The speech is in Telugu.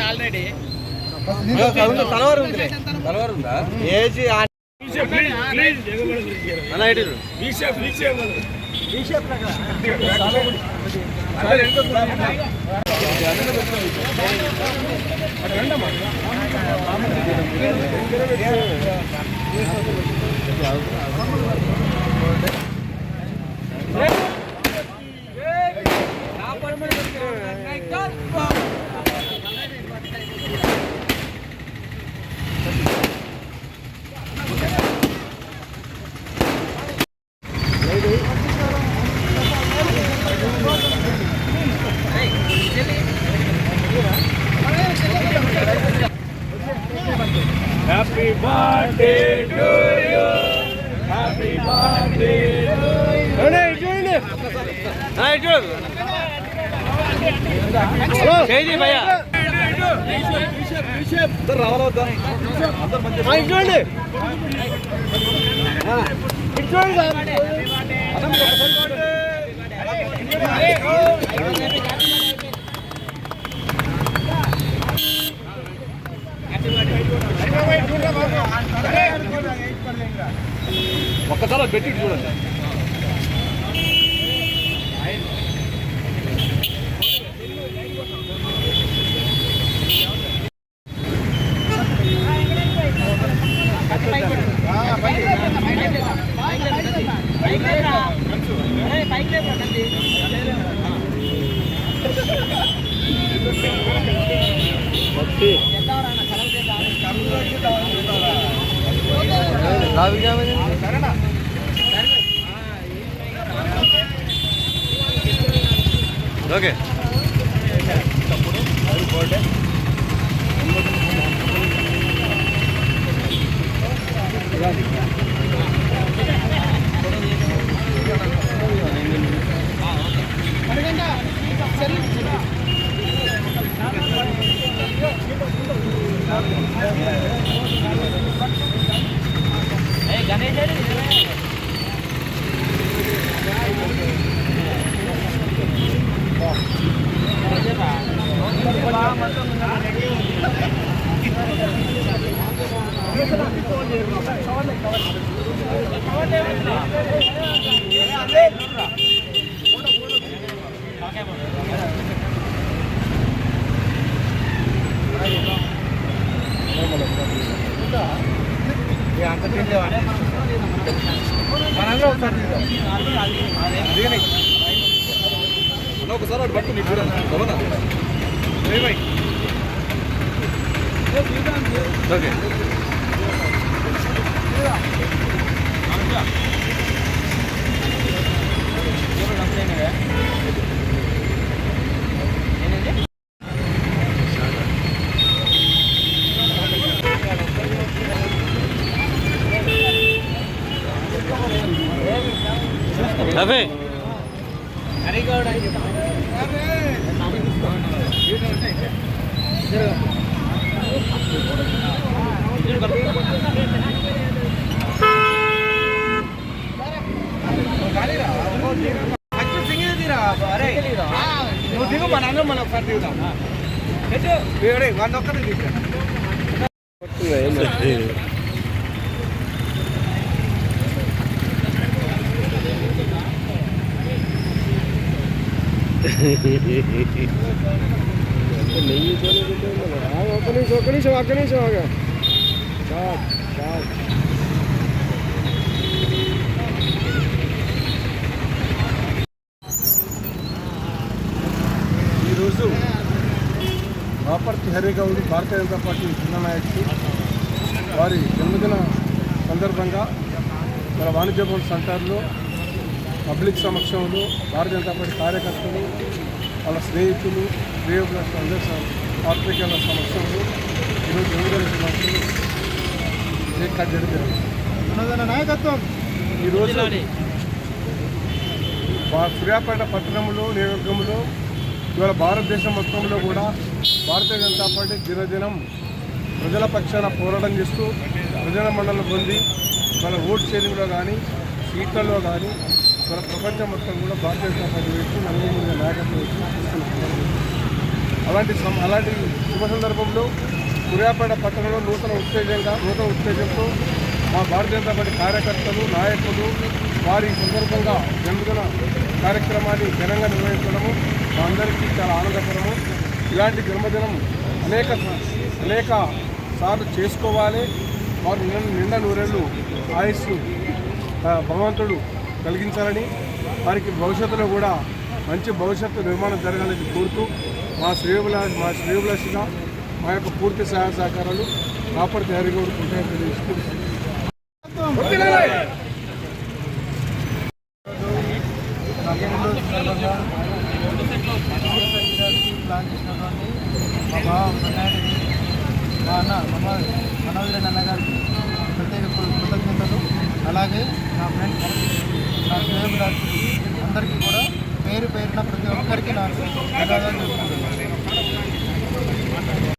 ఆల్రెడీ తలవారు ఉందా AG Happy birthday to you. Happy birthday to you. Hey, join it. Hello. Hey, भैया. इधर रावल होता. अंदर बंदे. हाँ, join it. हाँ. Join it. ఒక్కసారి పెట్టి చూడండి. ఓకే ఒకసారి అటు పట్టు నీకు చూడండి ఓకే అదే నువ్వు దిగు మన అందరం మనం ఒకసారి దిగుదాం వంద ఒక్కరిని దిగు ఒక్క నిమిషం ఆగా ఈరోజు బాపర్తి హరిగౌడ్ భారతీయ జనతా పార్టీ జిల్లా నాయకుడు వారి జన్మదిన సందర్భంగా మన వాణిజ్య భవన్ సెంటర్లో పబ్లిక్ సమక్షంలో భారతీయ జనతా పార్టీ కార్యకర్తలు వాళ్ళ స్నేహితులు శ్రేయోభిలాష అందరూ పాత్రికేయుల సమక్షంలో ఈరోజు జన్మదిన కేక్ కట్ చేయడం నాయకత్వం. ఈరోజు సూర్యాపేట పట్టణంలో నియోజకవర్గంలో ఇవాళ భారతదేశం మొత్తంలో కూడా భారతీయ జనతా పార్టీ దినదినం ప్రజల పక్షాన పోరాటం చేస్తూ ప్రజల మండలం పొంది వాళ్ళ ఓట్ షేరింగ్లో కానీ సీట్లలో కానీ మన ప్రపంచం మొత్తం కూడా భారతీయ జనతా పార్టీ వ్యక్తి 43 నాయకత్వం వచ్చి చూస్తున్నారు. అలాంటి శుభ సందర్భంలో సూర్యాపేట పట్టణంలో నూతన ఉత్తేజంతో మా భారతీయ జనతా పార్టీ కార్యకర్తలు నాయకులు వారి సందర్భంగా జన్మదిన కార్యక్రమాన్ని ఘనంగా నిర్వహించడము మా అందరికీ చాలా ఆనందకరము. ఇలాంటి జన్మదినం అనేక సార్లు చేసుకోవాలి. వారు నిండా నూరేళ్ళు ఆయుస్సు భగవంతుడు కలిగించాలని, వారికి భవిష్యత్తులో కూడా మంచి భవిష్యత్తు నిర్మాణం జరగాలని కోరుతూ మా శ్రేయోభిలాషిగా మా యొక్క పూర్తి సహాయ సహకారాలు రాపర్తి హరిగౌడ్ ఉంటాయని తెలియజేస్తూ ప్లాన్ చేసినటువంటి మా బావ కర్ణాటక మా అన్న మనోహర్ అన్న గారికి ప్రత్యేక కృతజ్ఞతలు. అలాగే నా ఫ్రెండ్స్ నా శ్రేయోభిలాషులు అందరికీ కూడా పేరున ప్రతి ఒక్కరికి నాకు ధన్యవాదాలు చెప్తున్నాను.